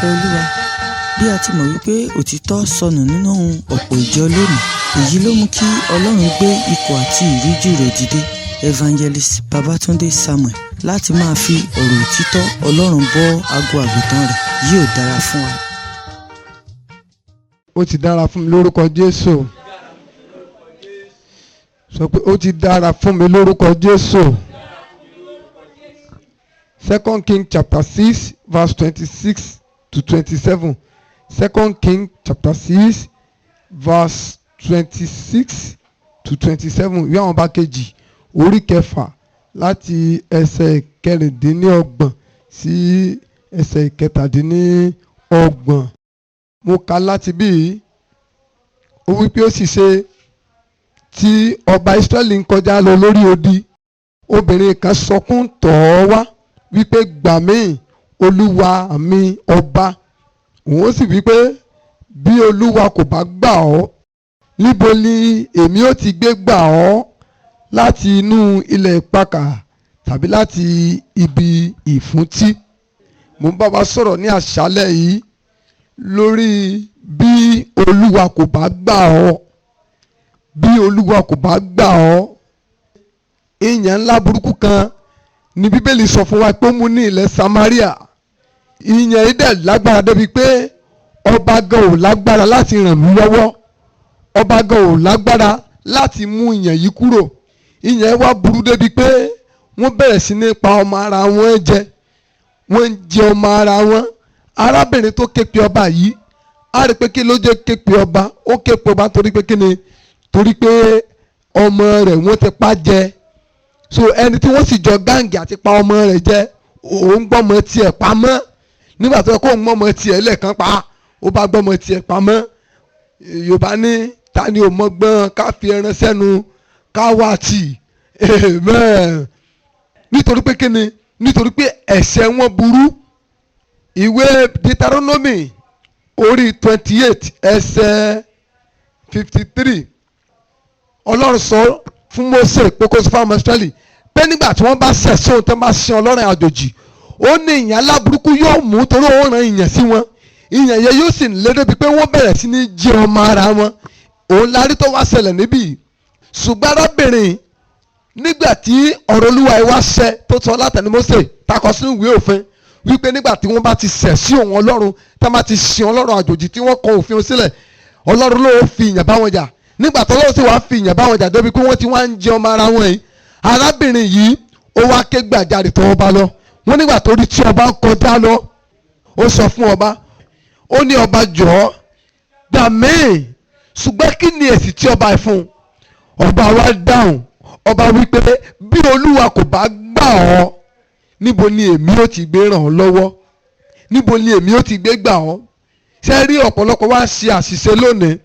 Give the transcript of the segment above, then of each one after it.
àyànfẹ́ Olúwa, bí a ti mọ̀ wípé òtítọ́ sọnù nínú ọ̀pọ̀ ìjọ lónìí, èyí ló mú kí Ọlọ́run gbé ikọ̀ àti ìríjú rẹ̀ dìde, Evangelist Babatunde Samuel, láti máa fi ọ̀rọ̀ òtítọ́ Ọlọ́run bọ́ ago àgùntàn rẹ̀. Yóò dára fún wa. Ó ti dára fún mi lórúkọ Jésù. Sọ pé ó ti dára fún mi lórúkọ Jésù. 2 King chapter 6 verse 26 to 27. 2 King chapter 6 verse 26 to 27. Ìwé àwọn ọba kejì orí kẹfà láti ẹsẹ̀ kẹrìndínlọ́gbọ̀n sí ẹsẹ̀ kẹtàdínlọ́gbọ̀n. Mo kà láti bí ó wípé ó sì ṣe tí ọba Ísírẹ́lì ń kọjá lọ lórí odi, obìnrin kan sọkún tọ̀ ọ́ wá wípé gbà mí olúwa mi ọba. Òun sì wípé bí olúwa kò bá gbà ọ́, níbo ni èmi ó ti gbé gbà ọ́, láti inú ilẹ̀ ìpakà tàbí láti ibi ìfúntí. Mo ń bá wa sọ̀rọ̀ ní àṣálẹ́ yìí lórí bí olúwa kò bá gbà ọ́, bí olúwa kò bá gbà ọ́. Ìyàn ńlá burúkú kan ni bíbélì sọ fún wa pé ó mú ní ilẹ̀ Samaria. Ìyàn yìí dẹ̀ lágbára débi pé ọba gan ò lágbára láti ràn mí lọ́wọ́, ọba gan ò lágbára láti mú ìyàn yìí kúrò. Ìyàn wá burú débi pé wọ́n bẹ̀rẹ̀ sí ní pa ọmọ ara wọn jẹ, wọ́n ń jẹ ọmọ ara wọn. Arábìnrin tó ké pe ọba yìí, á rí pé kí ló jẹ́ ké pe ọba, ó ké pe ọba torí pé kí ni, torí pé ọmọ rẹ̀ wọ́n ti pa jẹ. So ẹni tí wọ́n sì jọ gáǹgì àti pa ọmọ rẹ̀ jẹ, òun gbọ́mọ tiẹ̀ pamọ́. Nígbà tó yẹ kó ń gbọ́mọ tiẹ̀ lẹ́ẹ̀kan pa, ó bá gbọ́mọ tiẹ̀ pamọ́. Yorùbá ní ta ni ò mọ̀gbọ́n ká fi ẹran sẹ́nu ká wá tì. Amen. Nítorí pé kí ni, nítorí pé ẹ̀ṣẹ̀ wọn burú. Ìwé Deuteronomy orí 28 ẹsẹ̀ 53. Ọlọ́run sọ fún Mósè pé kó sọ fún àwọn Ísírẹ́lì pé nígbà tí wọ́n bá ṣẹ̀ sóhun tó bá sin ọlọ́run àjòjì, ó ní ìyàn aláburúkú yóò mú torí ó rán ìyàn sí wọn. Ìyàn yẹn yóò sì lé débi pé wọ́n bẹ̀rẹ̀ sí ní jẹ ọmọ ara wọn. Òun la rí tó wá ṣẹlẹ̀ níbí. Ṣùgbọ́n arábìnrin, nígbà tí ọ̀rọ̀ Olúwa ẹ wá ṣẹ tó sọ látẹnu Mósè takọ sínú ìwé òfin wípé nígbà tí wọ́n bá ti ṣẹ̀ sí òun Ọlọ́run, tá bá ti sin ọlọ́run àjòjì tí wọ́n kọ òfin sílẹ̀, Ọlọ́run ló fi ìyàn bá wọn jà. Nígbà tó lọ́wọ́ sí wàá fi ìyàn bá wọn jà débi pé wọ́n ti wá ń jẹ ọmọ ara wọn yìí, arábìnrin yìí ó wá ké gbàjarè tó ọba lọ. Wọ́n nígbà tó rí tí ọba ń kọjá lọ, ó sọ fún ọba, ó ní ọba jọ̀ọ́ gbà mí. Ṣùgbọ́n kí ni èsì tí ọba ẹ̀ fún? Ọba wa dáhùn, ọba wípé bí olúwa kò bá gbà ọ́, níbo ni èmi ó ti gbé ràn ọ́ lọ́wọ́, níbo ni èmi ó ti gbé gbà ọ́. Ṣé rí ọ̀pọ̀lọpọ̀ wa ṣe àṣìṣe lónìí?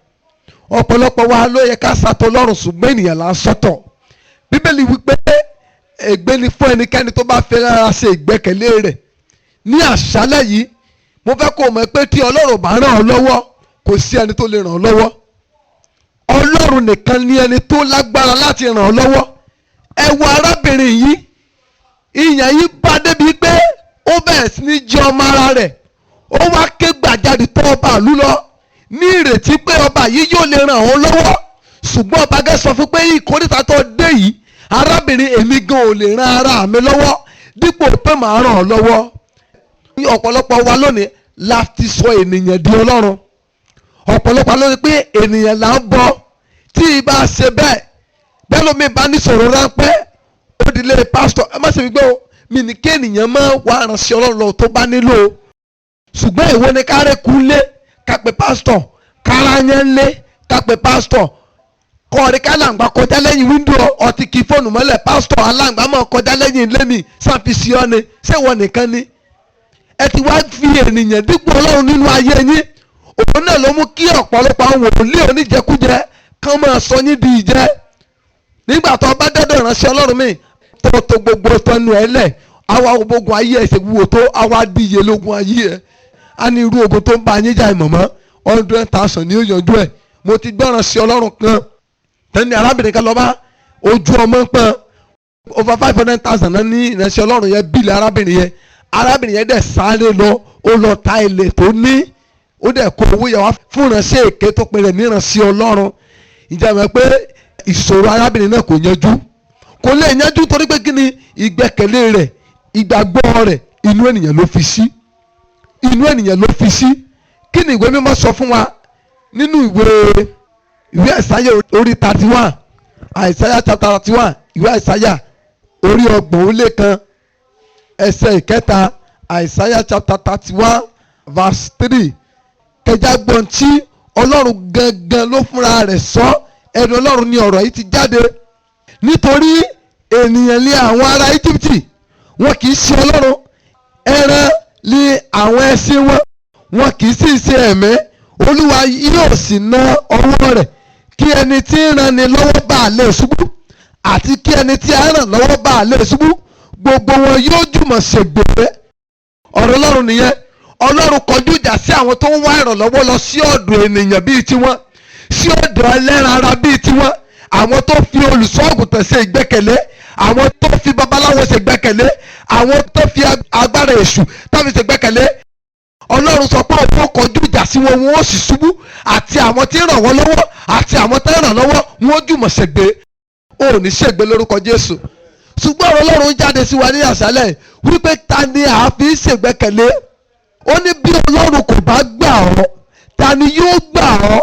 Ọ̀pọ̀lọpọ̀ wa ló yẹ ká sàtọ̀ lọ́rùn ṣùgbọ́n ènìyàn là ń sọ́tọ̀. Bíbélì wípé ègbé ni fún ẹnikẹ́ni tó bá fẹ́ rárá ṣe ìgbẹ́kẹ̀lé rẹ̀. Ní àṣálẹ́ yìí mo fẹ́ kó mọ̀ pé tí Ọlọ́run bá ràn ọ́ lọ́wọ́, kò sí ẹni tó lè ràn ọ́ lọ́wọ́. Ọlọ́run nìkan ni ẹni tó lágbára láti ràn ọ́ lọ́wọ́. Ẹ wo arábìnrin yìí, ìyàn yìí bá débi pé ó bẹ̀rẹ̀ sí ní jẹ ọmọ ara rẹ̀, ó wá ké gbàjarè tó ọba ìlú lọ ní ìrètí pé ọba yìí yóò lè ràn ọ́ lọ́wọ́. Ṣùgbọ́n ọba gẹ́ sọ fún pé ìkórìtà tó dé yìí, arábìnrin, èmi gan ò lè ran ara mi lọ́wọ́ dípò pé màá ràn ọ́ lọ́wọ́. Ọ̀pọ̀lọpọ̀ wa lónìí la ti sọ ènìyàn di Ọlọ́run. Ọ̀pọ̀lọpọ̀ lónìí pé ènìyàn là ń bọ. Tí ibà ṣe bẹ́ẹ̀, bẹ́ẹ̀ lómi bá níṣòro ráńpẹ́, ó di ilé pásítọ̀. Ẹ má ṣe wípé o, mi ní kí ènìyàn máa wá ránṣẹ́ Ọlọ́run lọ tó bá nílò. Ṣùgbọ́n ìwọ ni kárẹ́kù lé ká pe pásítọ̀, kárányán lé ká pe pásítọ̀, kọ́ọ̀rí kálàǹgbá kọjá lẹ́yìn wíńdò ọtí kí fóònù mọ́lẹ̀, pásítọ̀ aláǹgbá máa kọjá lẹ́yìn ilé mi sàfisì ọ́ ni, ṣé ìwọ nìkan ni? Ẹ ti wá fi ènìyàn dípò Ọlọ́run nínú ayé yín. Òun náà ló mú kí ọ̀pọ̀lọpọ̀ àwọn wòlíì oníjẹkújẹ kán máa sọ yín di ìjẹ. Nígbà tó bá dọ́dọ̀ ìránṣẹ́ Ọlọ́run mi tó gbogbo tẹnu ẹ lẹ̀, àwa ogun ayé ẹ̀ ṣe wúwo tó, àwa díye lógun ayé ẹ̀. A ní irú ogun tó ń bá yín jà ìmọ̀mọ́ 100,000 ní ó yanjú ẹ̀. Mo ti gbọ́ ìránṣẹ́ Ọlọ́run kan tẹ́ni arábìnrin kan lọ bá, ojú ọmọ ń pọ́n over 500,000 náà ní ìránṣẹ́ Ọlọ́run yẹn bílẹ̀ arábìnrin yẹn. arábìnrin yẹn dẹ̀ sáré lọ ó lọ ta ilẹ̀ tó ní ó dẹ̀ kó owó yẹn wá fún ìránṣẹ́ èké tó pe rẹ̀ ní ìránṣẹ́ Ọlọ́run. Ǹjẹ́ mọ̀ pé ìṣòro arábìnrin náà kò yanjú, kò lè yanjú torí pé kí ni ìgbẹ́kẹ̀lé rẹ̀, ìgbàgbọ́ rẹ̀ inú ènìyàn ló fi sí, inú ènìyàn ló fi sí. Kí ni ìwé mímọ́ sọ fún wa nínú ìwé Àìsáyà orí 31, Àìsáyà chapter 31, ìwé Àìsáyà orí 30 ẹsẹ̀ ìkẹta, Àìsáyà chapter 31 verse 3. Kẹjá gbọ́n tí Ọlọ́run gangan ló fúnra rẹ̀ sọ, ẹnu Ọlọ́run ni ọ̀rọ̀ yìí ti jáde. Nítorí ènìyàn lé àwọn ará Íjíbítì, wọn kì í ṣe Ọlọ́run, ẹran lé àwọn ẹṣin wọn kì í sì ṣe ẹ̀mẹ́. Olúwa yóò sì na ọwọ́ rẹ̀ kí ẹni tí ń ran ni lọ́wọ́ bá a lè ṣubú, àti kí ẹni tí a ràn lọ́wọ́ bá a lè ṣubú. Gbogbo wọn yóò jùmọ̀ ṣègbè. Ọ̀rọ̀ Ọlọ́run nìyẹn. Ọlọ́run kọjú ìjà sí àwọn tó ń wá ìrànlọ́wọ́ lọ sí ọ̀dọ̀ ènìyàn bíi tiwọn, sí ọ̀dọ̀ ẹlẹ́ran ara bíi tiwọn, àwọn tó fi olùṣọ́ àgùntàn ṣe ìgbẹ́kẹ̀lé, àwọn tó fi babaláwo ṣe ìgbẹ́kẹ̀lé, àwọn tó fi agbára èṣù tàbí ṣe ìgbẹ́kẹ̀lé. Ọlọ́run sọ pé òun kọjú ìjà sí wọn, wọn ó sì ṣubú, àti àwọn tí ń ràn wọ́n lọ́wọ́ àti àwọn tó ń ràn lọ́wọ́ wọn ó jùmọ̀ ṣègbè. Ó ní ṣègbè lórúkọ Jésù. Ṣùgbọ́n ọ̀rọ̀ Ọlọ́run jáde sí wa ní àṣálẹ̀ wípé ta ni a fi ń ṣègbẹ́kẹ̀lé? Ó ní bí Ọlọ́run kò bá gbà ọ́, ta ni yóò gbà ọ́?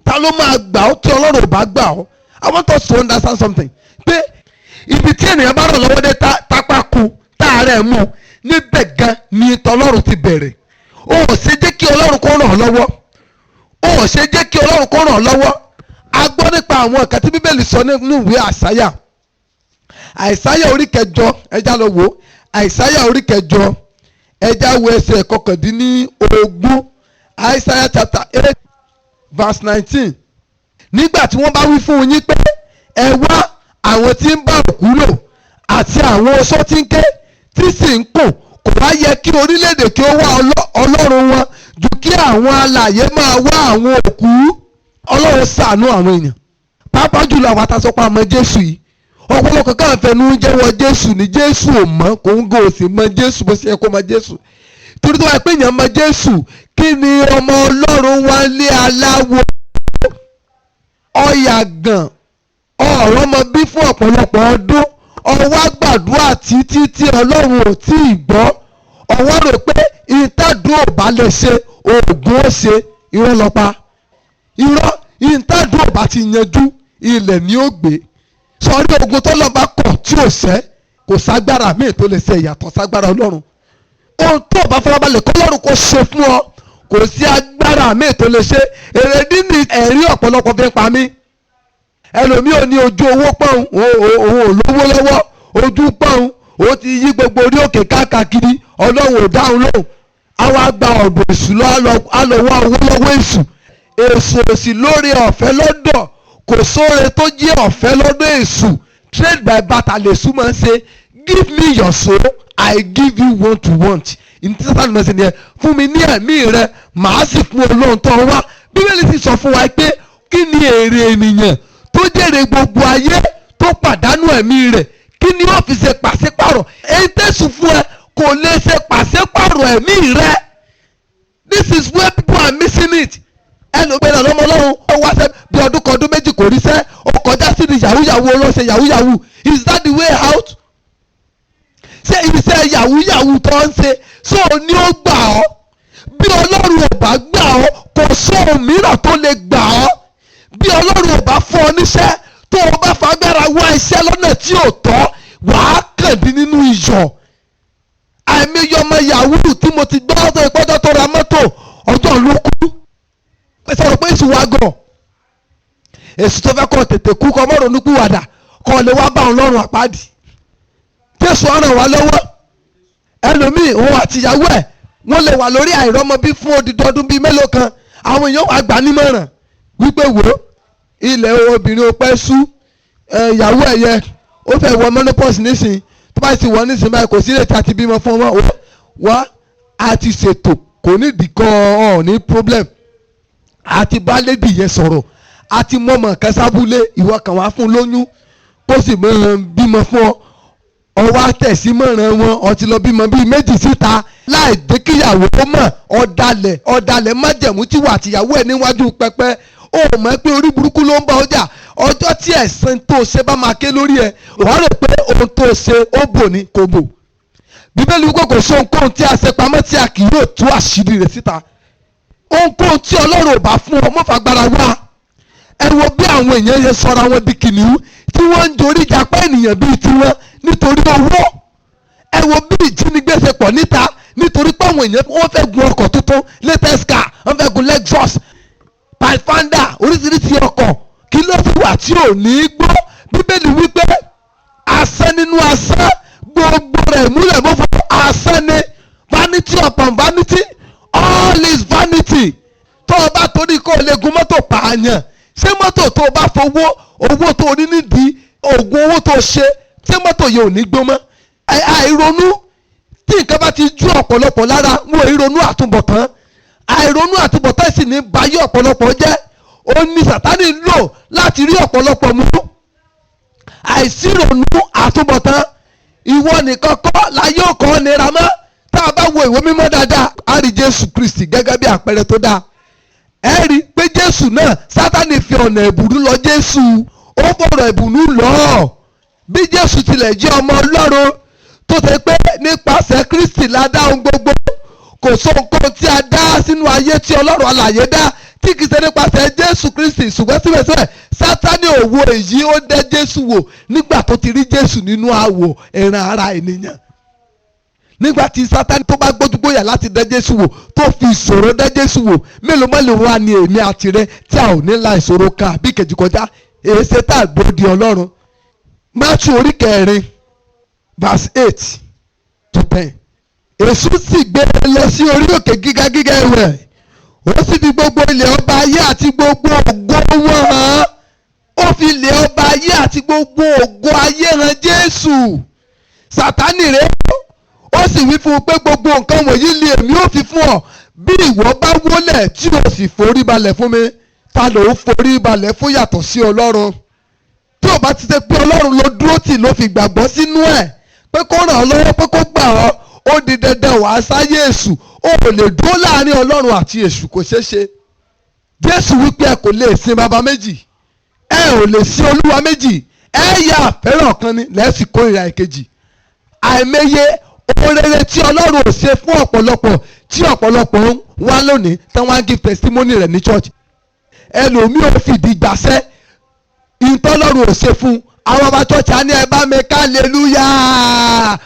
Ta ló máa gbà ọ́ tí Ọlọ́run ò bá gbà ọ́? I want us to understand something. Pé ibi tí ènìyàn bá ràn lọ́wọ́ dé tápá kú táàrẹ̀ mú, níbẹ̀ gan ni tọlọ́run ti bẹ̀rẹ̀. O ò ṣe jẹ́ kí Ọlọ́run kó ràn ọ́ lọ́wọ́. O ò ṣe jẹ́ kí Ọlọ́run kó ràn ọ́ lọ́wọ́. A gbọ́ nípa àwọn nǹkan tí Bíbélì sọ nínú ìwé Àìsáyà. Àìsáyà orí 9, ẹja lọ wò. Àìsáyà orí 9, ẹja wo ẹsẹ̀ 19. Àìsáyà chapter 8 verse 19. Nígbà tí wọ́n bá wí fún yín pé ẹ wá àwọn tí ń bá òkú lò àti àwọn oṣó tí ń ké tí sì ń kùn, kò wá yẹ kí orílẹ̀-èdè kí ó wá Ọlọ́run wọn ju kí àwọn alààyè máa wá àwọn òkú. Ọlọ́run ṣàánú àwọn èèyàn, pàápàá jùlọ àwọn àtàsọ́pọ̀ àmọ́ Jésù yìí. Ọ̀pọ̀lọpọ̀ káà fẹnu jẹ́wọ́ Jésù ní Jésù ò mọ̀, kò ń gò sí mọ̀ Jésù bó ṣe yẹ kó mọ̀ Jésù. Torí tó wáyé pé èèyàn mọ̀ Jésù, kí ni ọmọ Ọlọ́run wá lé aláwo ọ̀yàgàn ọ̀rọ̀ ọmọ bí fún ọ̀pọ̀lọpọ̀ ọdún, ọwọ́ gbàdúrà títí tí Ọlọ́run ò tí ì gbọ́, ọwọ́ rò pé ìtàdùn ò bá lè ṣe oògùn ó ṣe, irọ́ ló pa. Irọ́, ìtàdùn ò bá ti yanjú ilẹ̀ ni ó gbé. Sọrí ogun tó lọ́ bá kọ̀ tí ò ṣẹ́, kò ságbára míì tó lè ṣe ìyàtọ̀ ságbára Ọlọ́run. Ohun tó bá fọwọ́balẹ̀ kọ́ Ọlọ́run kò ṣe fún ọ, kò sí agbára míì tó lè ṣe. Èrèdí ni ẹ̀rí ọ̀pọ̀lọpọ̀ fi pa mí. Ẹlòmíì ò ní ojú owó pọ́n, òun ò lówó lọ́wọ́, ojú pọ́n, ó ti yí gbogbo orí òkè káàkiri, Ọlọ́run ò dáhùn lóhùn. Àwa gba ọ̀dọ̀ èṣù lọ, á lọ wá owó lọ́wọ́ èṣù. Èṣù òsì lórí ọ̀fẹ́ lọ́dọ̀, kò sóore tó jẹ́ ọ̀fẹ́ lọ́dọ̀ èṣù. Trade by barter lèṣù máa ń ṣe. Give me your soul, I give you what to want. Ìtí sábà ní mẹ́sìn yẹn, fún mi ní ẹ̀mí rẹ, màá sì fún Ọlọ́run tó wá. Bíbélì sì sọ fún wa pé kí ni èrè ènìyàn tó jèrè gbogbo ayé tó pàdánù ẹ̀mí rẹ̀? Kí ni ó fi ṣe pàṣípàrọ̀? Èyí tẹ̀sùn fún ẹ kò lè ṣe pàṣípàrọ̀ ẹ̀mí rẹ. This is where people are missing it. Ẹlòmíràn lọ́mọ Ọlọ́run ó wá sẹ́ bí ọdún kan ọdún méjì kò rí sẹ́, ó kọjá sí ni yahoo olóṣè yahoo. Is that the way out? Ṣé iṣẹ́ yahoo tó ń ṣe sóò ní ó gbà ọ́? Bí Ọlọ́run ò bá gbà ọ́, kò sóhun mìíràn tó lè gbà ọ́. Bí Ọlọ́run ò bá fún ọ níṣẹ́, tó o bá fagbára wá iṣẹ́ lọ́nà tí ò tọ́, wàá kàn dín nínú iyọ̀. Àìmọye ọmọ yahoo tí mo ti gbọ́ ọ́tọ̀ ìpọ́jọ́ tó ra mọ́tò ọjọ́ ló kú. Sọ̀rọ̀ pé èṣù wa gọ̀. Èṣù tó fẹ́ kọ́ tètè kú kọ́ mọ́rọ̀ nípìwàdà kọ́ lè wá bá òun lọ́rùn àpáàdì. Jésù ọ̀ràn wá lọ́wọ́. Ẹlòmíì òun àtìyàwó ẹ̀ wọ́n lè wà lórí àìrọ́mọbí fún odidi ọdún bíi mélòó kan. Àwọn èèyàn wà gbà nímọ̀ràn wípé wò ó ilẹ̀ obìnrin ó pẹ́ sú, ìyàwó ẹ̀ yẹ ó fẹ́ wọ menopause nísìnyí, tó bá ti wọ nísìnyí báyìí kò sí ìrètí àti bímọ fún ọmọ wá àti ṣètò, kò ní ìdíkọ́ ọ̀ ní problem. Àti bá lédi yẹn sọ̀rọ̀, àti mọ̀mọ́ kẹsàbúlé ìwọ kan wá fún lóyún kó sì bímọ fún ọ. ọwọ́ àtẹ̀símọ̀ràn wọn ọtí lọ bímọ bíi méjì síta láì dé kíyàwó mọ̀ ọ̀dàlẹ̀ májẹ̀mú tí wà àtìyàwó ẹ̀ níwájú pẹpẹ ó mọ̀ pé orí burúkú ló ń bá ọjà ọjọ́ tí ẹ̀san tó ṣe bá máa ké lórí ẹ̀ wàá rò pé ohun tó ṣe ó bò ní kò bò. Bíbélì wípé kò sí ohunkóhun tí a ṣe pamọ́ tí a kì yóò tú àṣírí rẹ̀ síta. Ohunkóhun tí Ọlọ́run ò bá fún ọ mọ́ fagbára wá. Ẹ wo bí àwọn èèyàn yẹn sọra wọn di kìnìún tí wọ́n ń jorí japa ènìyàn bíi tiwọn nítorí owó. Ẹ wo bí ìjínigbé ṣe pọ̀ níta nítorí pé àwọn èèyàn wọ́n fẹ́ gun ọkọ̀ tuntun latest car wọ́n fẹ́ gun Lexus Pathfinder oríṣiríṣi ọkọ̀ kí ló fi wà tí ò ní gbọ́. Bíbélì wípé asán nínú asán gbogbo rẹ̀ múlẹ̀ mọ́ fún asán ni vanity upon vanity all is vanity. Tó o bá torí kó o lè gun mọ́tò pààyàn ṣé mọ́tò tó o bá fowó owó tó o ní nídìí oògùn owó tó o ṣe ṣé mọ́tò yẹn ò ní gbó mọ́. Àìronú tí nǹkan bá ti ju ọ̀pọ̀lọpọ̀ lára wọn ò ronú àtúbọ̀tán àìronú àtúbọ̀tán sì ní bayé ọ̀pọ̀lọpọ̀ jẹ́ ó ní Sátánì lò láti rí ọ̀pọ̀lọpọ̀ mú. Àìsí ronú àtúbọ̀tán ìwọ nìkan kọ́ láyé ọkọ̀ nira mọ́. Tá a bá wo ìwé mímọ́ dáadáa a rí Jésù Kristi gẹ́gẹ́ bí àpẹẹrẹ tó dáa. Ẹ rí pé Jésù náà Sátánì fi ọ̀nà ẹ̀bùrú lọ Jésù ó fọ̀rọ̀ ẹ̀bùrú lọ. Bí Jésù tilẹ̀ jẹ́ ọmọ Ọlọ́run tó ṣe pé nípasẹ̀ Kristi la dá ohun gbogbo kò sóhunkóhun tí a dá sínú ayé tí Ọlọ́run alààyè dá tí kìí ṣe nípasẹ̀ Jésù Kristi ṣùgbọ́n síbẹ̀síbẹ̀ Sátánì ò wo èyí ó dẹ́ Jésù wò nígbà tó ti rí Jésù nínú àwọ̀ ẹran ara ènìyàn. Nígbà tí Sátánì tó bá gbójúgbóyà láti dẹ́ Jésù wò tó fi ìṣòro dẹ́ Jésù wò mélòó mélòó wà ní èmi àti rẹ tí a ò ní la ìṣòro kan àbí kejì kọjá èsè tá a gbòdì Ọlọ́run. Mátíù orí 4 verse 8 to 10. Èṣù sì gbé e lọ sí orí òkè gíga gíga ẹ̀wẹ̀ ó sì fi gbogbo ilẹ̀ ọba ayé àti gbogbo ògo wọn hàn. Ó fi ilẹ̀ ọba ayé àti gbogbo ògo ayé hàn Jésù. Sátánì rẹ̀ ó sì wí fún un pé gbogbo nǹkan wọ̀nyí ni èmi ó fi fún ọ bí ìwọ bá wólẹ̀ tí o sì forí balẹ̀ fún mi. Ta ló ń forí balẹ̀ fún yàtọ̀ sí Ọlọ́run? Tí o bá ti ṣe pé Ọlọ́run ló dúró tì ló fi gbàgbọ́ sínú ẹ̀ pé kó ràn ọ́ lọ́wọ́ pé kó gbà ọ́ ó di dandan wàá sáyé èṣù ó lè dúró láàrin Ọlọ́run àti èṣù kò ṣeé ṣe. Jésù wípé ẹ kò lè sin baba méjì ẹ ò lè sin olúwa méjì ẹ yà fẹ́ràn kan ni lẹ́sìn kórìíra ìkejì. Àìmọye ohun rere tí Ọlọ́run ò ṣe fún ọ̀pọ̀lọpọ̀ tí ọ̀pọ̀lọpọ̀ ń wá lónìí tí wọ́n á give testimony rẹ̀ ní church. Ẹlòmíì ò fìdí gbàṣẹ́ ìtọ́lọ́run ò ṣe fún àwọn ọba church á ní ẹ bá mi ká hallelujah.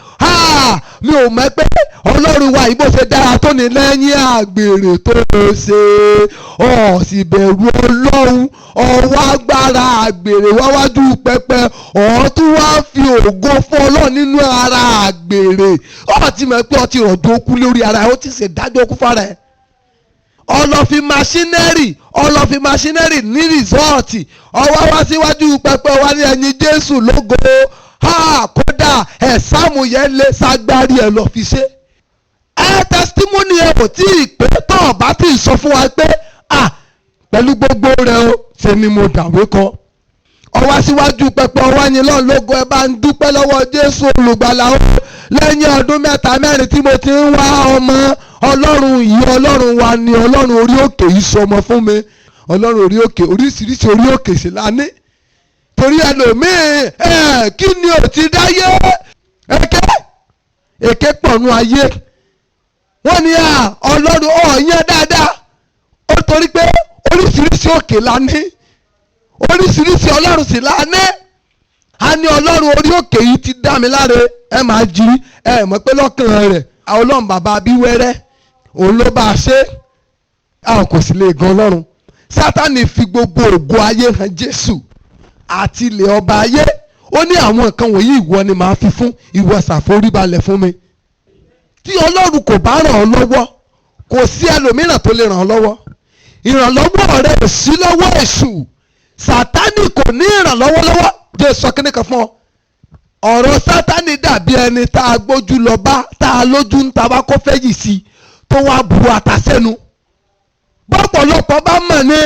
Mi ò mọ̀ pé Ọlọ́run wa ìbò ṣe dára tó ní lẹ́yìn àgbèrè tó ṣe ó sì bẹ̀rù Ọlọ́run ọwọ́ agbára àgbèrè wáwájú pẹpẹ ó tún wá fi ògo fún Ọlọ́run nínú ara àgbèrè ó ti mọ̀ pé ó ti rọ̀jò okú lórí ara ẹ̀ ó ti ṣèdájọ́ okú fara ẹ̀. Ọlọ́fi maṣínẹ́rì ní rìsọ́ọ̀tì ọwọ́ wá síwájú pẹpẹ wa ní ẹ̀yìn Jésù lógo kódà ẹ̀sáàmù yẹn lé ságbárí ẹ̀ lọ fi ṣe. Testimony ẹ̀ kò tí ì pé tó bá tí ì sọ fún wa pé pẹ̀lú gbogbo rẹ̀ o ṣe ni mo dàwé kọ. Ọwọ́ síwájú pẹpẹ ọwọ́ yín lọ́ọ̀ lógo ẹ bá ń dúpẹ́ lọ́wọ́ Jésù olùgbàlà o lẹ́yìn ọdún 3 tí mo ti ń wá ọmọ Ọlọ́run yìí Ọlọ́run wa ni Ọlọ́run orí òkè yìí sọmọ fún mi. Ọlọ́run orí òkè oríṣiríṣi orí òkè sì la ní. Torí ẹlòmíì kí ni ò ti dáyé èké pọ̀nù ayé wọ́n ní Ọlọ́run ọ̀yàn dáadáa ó torí pé oríṣiríṣi òkè la ní oríṣiríṣi Ọlọ́run sì la ní. A ní Ọlọ́run orí òkè yìí ti dá mi láre ẹ máa jí ẹ mọ̀ pé lọ́kàn rẹ̀ Ọlọ́run bàbá abíwẹ́rẹ́ òun ló bá a ṣe a kò sì lè gan Ọlọ́run. Sátánì fi gbogbo ògo ayé hàn Jésù àti ilẹ̀ ọba ayé ó ní àwọn nǹkan wọ̀nyí ìwọ ni màá fi fún ìwọ ṣàforíbalẹ̀ fún mi. Tí Ọlọ́run kò bá ràn ọ́ lọ́wọ́ kò sí ẹlòmíràn tó lè ràn ọ́ lọ́wọ́. Ìrànlọ́wọ́ rẹ̀ ò sí lọ́wọ́ èṣù. Sátánì kò ní ìrànlọ́wọ́ lọ́wọ́. Jẹ́ sọ kíní kan fún ọ. Ọ̀rọ̀ Sátánì dàbí ẹni tá a gbójú lọ bá tá a lójú ń ta bá kó fẹ́ yìí sí tó wá bu àtàsẹ́nu. Bọ́pọ̀lọpọ̀ bá mọ̀ ní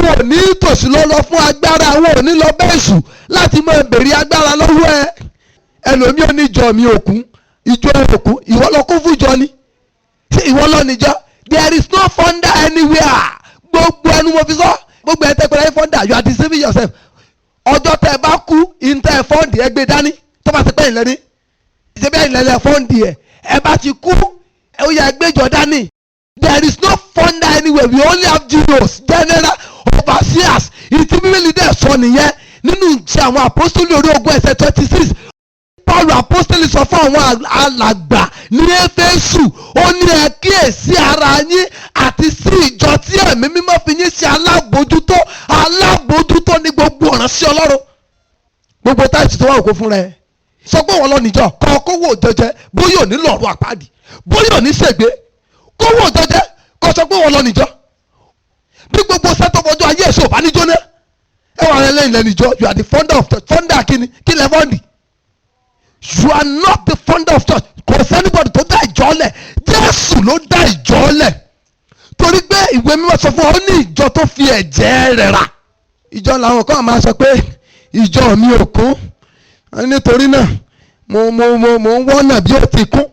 wọn ò ní tòsí lọ́lọ́ fún agbára wọn ò ní lọ bẹ́ẹ̀ sùn láti máa bèrè agbára lọ́wọ́ ẹ. ẹlòmíì ò ní ìjọ mi òkun, ìjọ òkun, ìwọ lọ kún fún ìjọ ni, ṣé ìwọ lọ níjọ? There is no founder anywhere. Gbogbo ẹnu mo fi sọ, gbogbo ẹ̀ tẹ́ pẹ̀lú founder, you are deceiving yourself. Ọjọ́ tẹ́ bá kú ìntẹ́ fọ́ǹdì ẹ gbé dání tó bá ti pẹ́ ìlẹ́ni, ìṣẹ́bí ìlẹ́lẹ̀ fọ́ǹdì ẹ bá ti kú ó yẹ gbẹ́jọ dání. There is no founder anywhere, we only have GOs, general overseers. Ìtì bíbélì dẹ̀ sọ nìyẹn nínú ìṣe àwọn apostoli orí ogún ẹsẹ̀ 26. Paul apostoli sọ fún àwọn alàgbà ní Éfésù, ó ní ẹ kíyèsí ara yín àti sí ìjọ tí ẹ̀mí mímọ́ fi yín ṣe alábòójútó ní gbogbo ọ̀ràn sí Ọlọ́run. Gbogbo táìsì tó wà òkú fún rẹ sọ pé wọn lọ níjọ kọ kówó jẹjẹ bóyá òní lọ́rùn àpáàdì, bóyá òní ṣègbé, kówó jẹjẹ kọ sọ pé wọn lọ níjọ. Bí gbogbo sẹ́tọ̀ fọjọ́ ayé ẹ̀ṣọ́ bá níjó náà ẹ wà rẹ lẹ́yìn lẹ́nu ìjọ. You are the founder of church. Founder kíni kí lẹ fọ́ndì? You are not the founder of church. Kò sẹ́nibọ̀dì tó dá ìjọ lẹ̀, Jésù ló dá ìjọ lẹ̀. Torí pé ìwé mímọ́ sọ fún ọ ní ìjọ tó fi ẹ̀jẹ̀ rẹ̀ rà. Ìjọ làwọn kan máa sọ pé ìjọ mi ò kún, nítorí náà mo ń wọ́nà bí ó ti kún.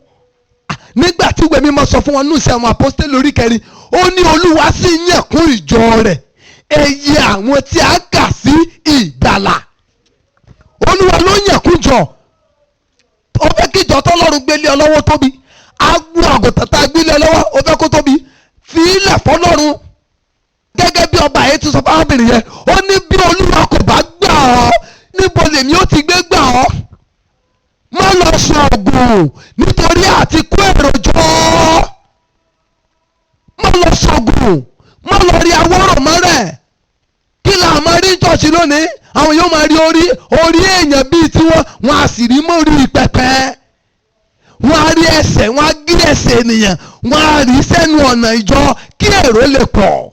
Nígbà tí ìwé mímọ́ sọ fún wọn nù sí àwọn apostoli orí 4, ó ní Olúwa sì yàn kún ìjọ rẹ̀ èyí àwọn tí a kà sí ìgbàlà. Olúwa ló yàn kún jọ. Ó fẹ́ kí ìjọ tọ́lọ́run gbélé ọ lọ́wọ́ tóbi, agbó àgùntàn tá a gbélé ọ lọ́wọ́ ó fẹ́ kó tóbi, fi ilẹ̀ fọlọ́run. Gẹ́gẹ́ bí ọba yẹn ti sọ fún arábìnrin yẹn, ó ní bí Olúwa kò bá gbà ọ́, níbo lèmi ó ti gbé gbà ọ́? Má lọ ṣọ̀gùn nítorí àti kó èrò jọ. Má lọ ṣọ̀gùn, má lọ rí awọ́rọ̀ mọ́rẹ̀. Kí la máa rí ṣọ́ọ̀ṣì lónìí? Àwọn yóò máa rí orí èèyàn bíi tiwọn, wọn a sì rí mórí pẹpẹ. Wọn á rí ẹsẹ̀, wọn á gé ẹsẹ̀ ènìyàn, wọn á rí sẹ́nu ọ̀nà ìjọ kí èrò lè pọ̀.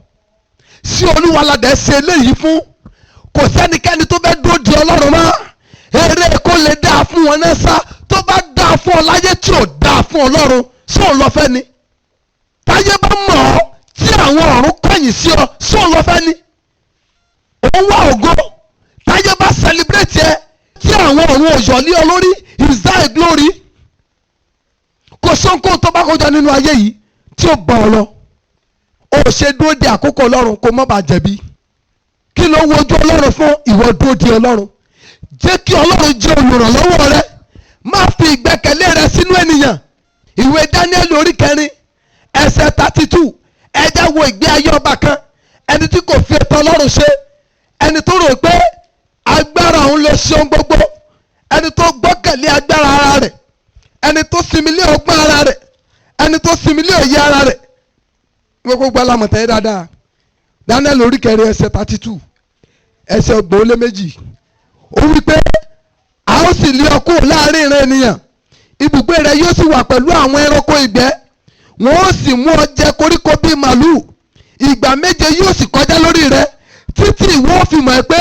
Sí Olúwa la dẹ̀ ṣe eléyìí fún. Kò sẹ́nikẹ́ni tó fẹ́ dúró di Ọlọ́run mọ́. Eré kó lè dáa fún wọn náà sá. Tó bá dáa fún ọ láyé tí ò dáa fún Ọlọ́run, sóò lọ fẹ́ ni. Táyé bá mọ̀ ọ́ tí àwọn ọ̀run kọ̀yìn sí ọ, sóò lọ fẹ́ ni. Òun wá ògo. Táyé bá celebrate ẹ tí àwọn ọ̀run òyọ̀lé ọ lórí, is that a glory? Kò sóńkó tó bá kọjá nínú ayé yìí tí ó bá ọ lọ. Ó ṣe dúró de àkókò Ọlọ́run kó má bàa jẹ̀bi. Kí ló wojú Ọlọ́run fún? Ìwọ dúró de Ọlọ́run. Jẹ́ kí Ọlọ́run jẹ́ olùrànlọ́wọ́ rẹ. Má fi ìgbẹ́kẹ̀lé rẹ sínú ènìyàn. Ìwé Dáníẹ́lì orí 4 ẹsẹ̀ 32. Ẹ já wo ìgbé ayé ọba kan, ẹni tí kò fi ètò Ọlọ́run ṣe, ẹni tó rò pé agbára òun lè ṣe ohun gbogbo, ẹni tó gbọ́kẹ̀lé agbára ara rẹ̀, ẹni tó sinmi lé ọgbọ́n ara rẹ̀, ẹni tó sinmi lé òye ara rẹ̀. Gbogbo alamọ̀tẹ́ yẹn dáadáa. Dáníẹ́lì orí 4 ẹsẹ̀ 32 ẹsẹ̀ 32. Ó wí pé a ó sì lé ọ kúrò láàrin ìran ènìyàn, ibùgbé rẹ yóò sì wà pẹ̀lú àwọn ẹranko ìgbẹ́, wọn ó sì mú ọ jẹ koríko bíi màlúù, ìgbà 7 yóò sì kọjá lórí rẹ, títí ìwọ fi mọ̀ pé